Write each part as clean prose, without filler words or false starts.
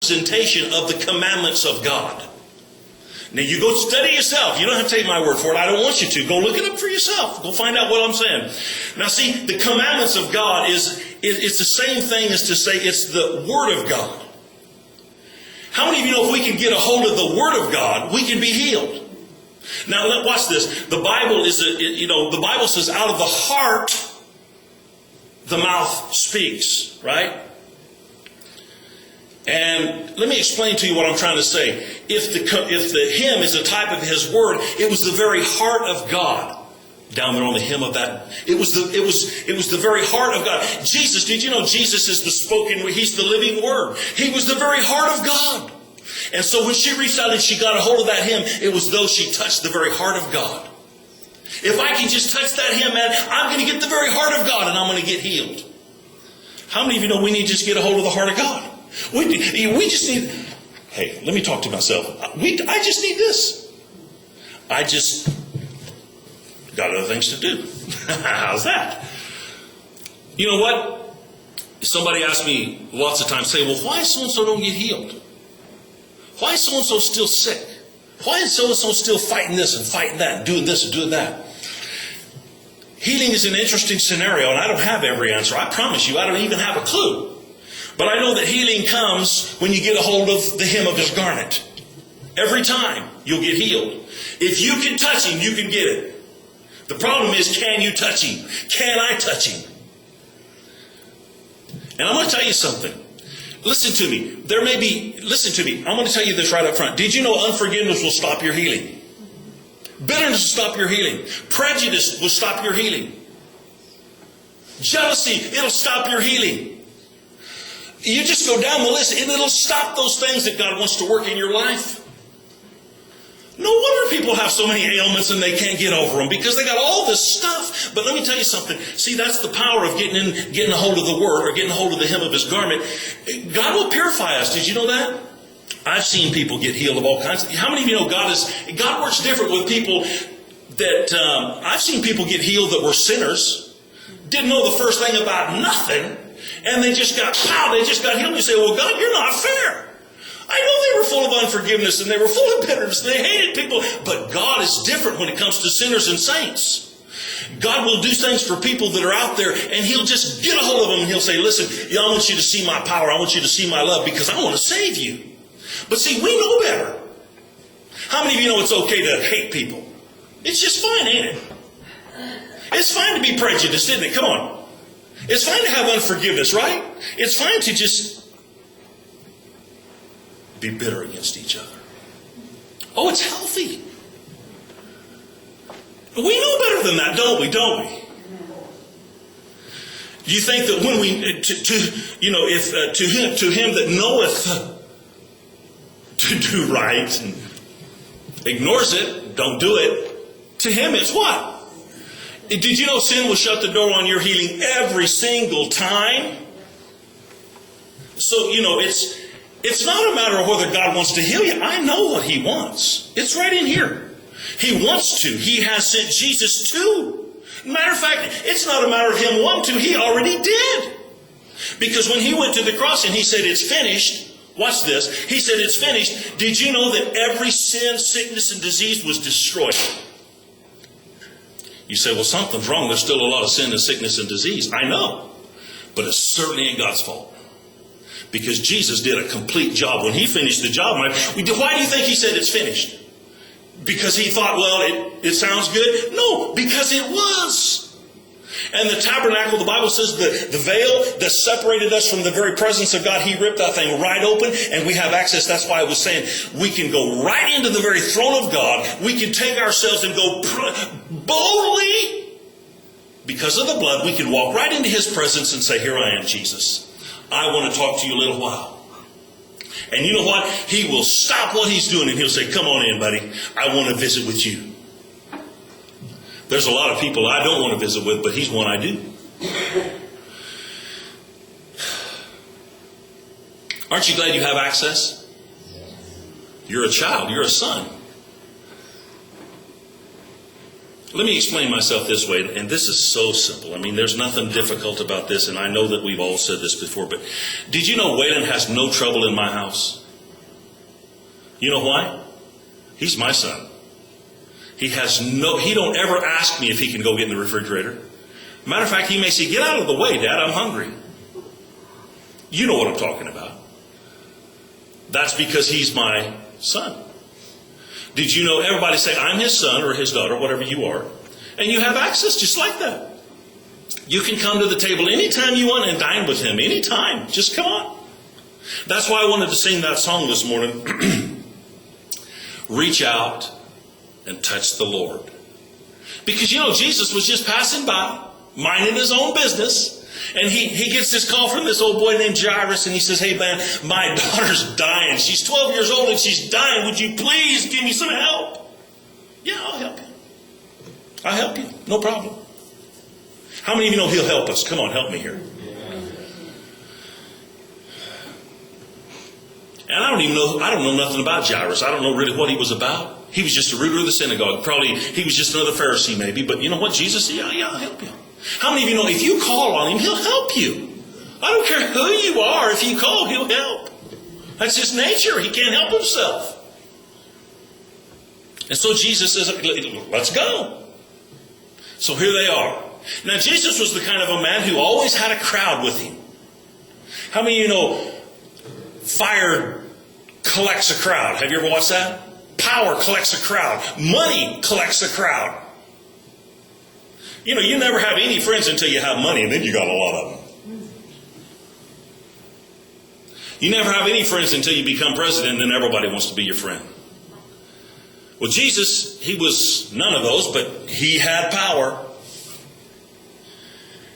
representation of the commandments of God. Now you go study yourself. You don't have to take my word for it. I don't want you to. Go look it up for yourself. Go find out what I'm saying. Now see, the commandments of God it's the same thing as to say it's the Word of God. How many of you know if we can get a hold of the Word of God, we can be healed? Now watch this. The Bible the Bible says out of the heart the mouth speaks, right? And let me explain to you what I'm trying to say. If the hymn is a type of His Word, it was the very heart of God down there on the hem of that. It was the very heart of God. Jesus, did you know Jesus is the spoken word? He's the living Word. He was the very heart of God. And so when she reached out and she got a hold of that hymn, it was though she touched the very heart of God. If I can just touch that hymn, man, I'm going to get the very heart of God and I'm going to get healed. How many of you know we need to just get a hold of the heart of God? We just need, hey, let me talk to myself. I just need this. I just got other things to do. How's that? You know what? Somebody asked me lots of times, say, well, why so-and-so don't get healed? Why is so-and-so still sick? Why is so-and-so still fighting this and fighting that and doing this and doing that? Healing is an interesting scenario, and I don't have every answer. I promise you, I don't even have a clue. But I know that healing comes when you get a hold of the hem of His garment. Every time you'll get healed. If you can touch Him, you can get it. The problem is, can you touch Him? Can I touch Him? And I'm going to tell you something. Listen to me. Listen to me. I'm going to tell you this right up front. Did you know unforgiveness will stop your healing? Bitterness will stop your healing. Prejudice will stop your healing. Jealousy, it'll stop your healing. You just go down the list and it'll stop those things that God wants to work in your life. No wonder people have so many ailments and they can't get over them because they got all this stuff. But let me tell you something. See, that's the power of getting a hold of the Word or getting a hold of the hem of His garment. God will purify us. Did you know that? I've seen people get healed of all kinds. How many of you know God works different with people that I've seen people get healed that were sinners, didn't know the first thing about nothing, and they just got healed. You say, well, God, you're not fair. I know they were full of unforgiveness and they were full of bitterness and they hated people. But God is different when it comes to sinners and saints. God will do things for people that are out there and He'll just get a hold of them and He'll say, listen, I want you to see my power. I want you to see my love because I want to save you. But see, we know better. How many of you know it's okay to hate people? It's just fine, ain't it? It's fine to be prejudiced, isn't it? Come on. It's fine to have unforgiveness, right? It's fine to just be bitter against each other. Oh, it's healthy. We know better than that, don't we? Don't we? Do you think that when we to him that knoweth to do right and ignores it, don't do it, to him it's what? Did you know sin will shut the door on your healing every single time? So, it's not a matter of whether God wants to heal you. I know what He wants. It's right in here. He wants to. He has sent Jesus to. Matter of fact, it's not a matter of Him wanting to. He already did. Because when He went to the cross and He said, it's finished. Watch this. He said, it's finished. Did you know that every sin, sickness, and disease was destroyed? You say, well, something's wrong. There's still a lot of sin and sickness and disease. I know. But it certainly ain't God's fault. Because Jesus did a complete job. When He finished the job, why do you think He said it's finished? Because He thought, well, it sounds good? No, because it was. And the tabernacle, the Bible says the veil that separated us from the very presence of God, He ripped that thing right open and we have access. That's why I was saying we can go right into the very throne of God. We can take ourselves and go boldly. Because of the blood, we can walk right into His presence and say, here I am, Jesus. I want to talk to you a little while. And you know what? He will stop what He's doing and He'll say, come on in, buddy. I want to visit with you. There's a lot of people I don't want to visit with, but He's one I do. Aren't you glad you have access? You're a child. You're a son. Let me explain myself this way, and this is so simple. I mean, there's nothing difficult about this, and I know that we've all said this before, but did you know Waylon has no trouble in my house? You know why? He's my son. He don't ever ask me if he can go get in the refrigerator. Matter of fact, he may say, "Get out of the way, Dad, I'm hungry." You know what I'm talking about. That's because he's my son. Did you know everybody say, "I'm his son," or his daughter, whatever you are, and you have access just like that. You can come to the table anytime you want and dine with him, anytime. Just come on. That's why I wanted to sing that song this morning. Reach out and touch the Lord. Because Jesus was just passing by, minding his own business. And he gets this call from this old boy named Jairus, and he says, "Hey man, my daughter's dying. She's 12 years old and she's dying. Would you please give me some help?" "Yeah, I'll help you. I'll help you. No problem." How many of you know he'll help us? Come on, help me here. And I don't know nothing about Jairus. I don't know really what he was about. He was just a ruler of the synagogue. Probably he was just another Pharisee maybe. But you know what? Jesus said, yeah, I'll help you. How many of you know if you call on him, he'll help you? I don't care who you are. If you call, he'll help. That's his nature. He can't help himself. And so Jesus says, "Let's go." So here they are. Now Jesus was the kind of a man who always had a crowd with him. How many of you know fire collects a crowd? Have you ever watched that? Power collects a crowd. Money collects a crowd. You never have any friends until you have money, and then you got a lot of them. You never have any friends until you become president, and then everybody wants to be your friend. Well, Jesus, he was none of those, but he had power.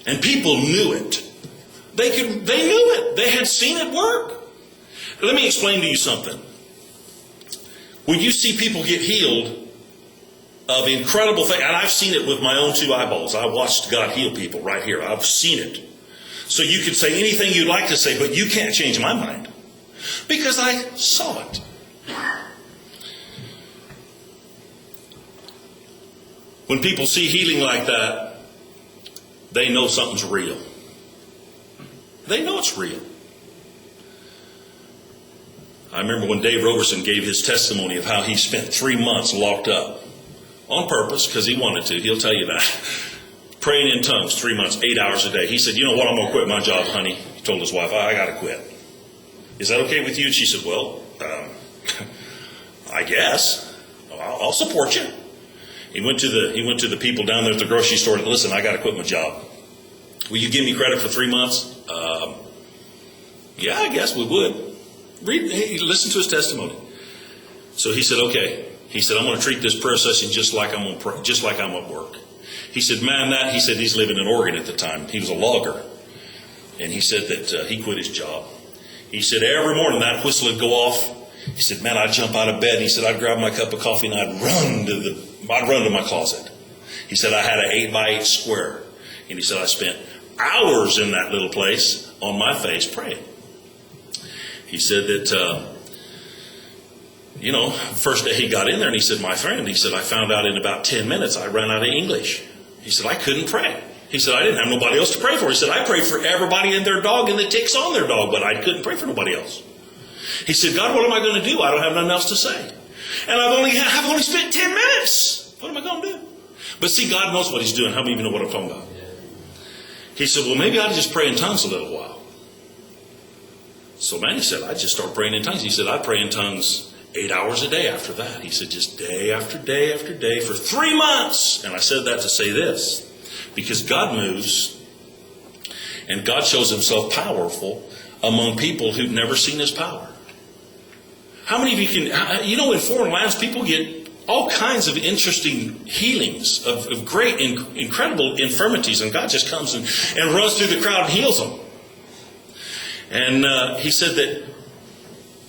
And people knew it. They knew it. They had seen it work. Let me explain to you something. When you see people get healed of incredible things, and I've seen it with my own two eyeballs. I watched God heal people right here. I've seen it. So you can say anything you'd like to say, but you can't change my mind because I saw it. When people see healing like that, they know something's real. They know it's real. I remember when Dave Roberson gave his testimony of how he spent 3 months locked up on purpose because he wanted to. He'll tell you that. Praying in tongues 3 months, 8 hours a day. He said, "You know what? I'm going to quit my job, honey." He told his wife, "I got to quit. Is that okay with you?" And she said, "Well, I guess. I'll support you." He went to the people down there at the grocery store and, "Listen, I got to quit my job. Will you give me credit for 3 months? Yeah, I guess we would. Listen to his testimony. So he said, "Okay." He said, "I'm going to treat this prayer session just like I'm at work." He said, he said he's living in Oregon at the time. He was a logger. And he said that he quit his job. He said every morning that whistle would go off. He said, "Man, I'd jump out of bed." And he said, "I'd grab my cup of coffee and I'd run to my closet." He said, "I had an 8x8 square." And he said, "I spent hours in that little place on my face praying." He said that, first day he got in there and he said, "My friend," he said, "I found out in about 10 minutes I ran out of English." He said, "I couldn't pray." He said, "I didn't have nobody else to pray for." He said, "I prayed for everybody and their dog and the ticks on their dog, but I couldn't pray for nobody else." He said, "God, what am I going to do? I don't have nothing else to say. And I've only spent 10 minutes. What am I going to do?" But see, God knows what he's doing. How many of you know what I'm talking about? He said, "Well, maybe I'll just pray in tongues a little while." So man, he said, "I just start praying in tongues." He said, "I'd pray in tongues 8 hours a day after that." He said, "Just day after day after day for 3 months. And I said that to say this, because God moves and God shows himself powerful among people who've never seen his power. How many of you can, in foreign lands, people get all kinds of interesting healings of great, incredible infirmities, and God just comes and runs through the crowd and heals them. And he said that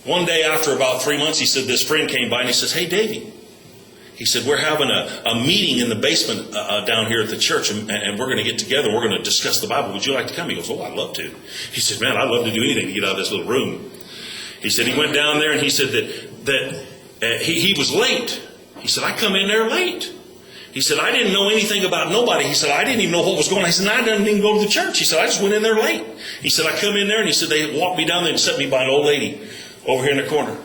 one day after about 3 months, he said this friend came by and he says, "Hey, Davey," he said, "we're having a meeting in the basement down here at the church, and we're going to get together. We're going to discuss the Bible. Would you like to come?" He goes, "Oh, I'd love to." He said, "Man, I'd love to do anything to get out of this little room." He said he went down there and he said that he was late. He said, "I come in there late." He said, I didn't know anything about nobody. He said, I didn't even know what was going on. He said, I didn't even go to the church. He said, I just went in there late. He said, I come in there, and he said, they walked me down there and set me by an old lady over here in the corner.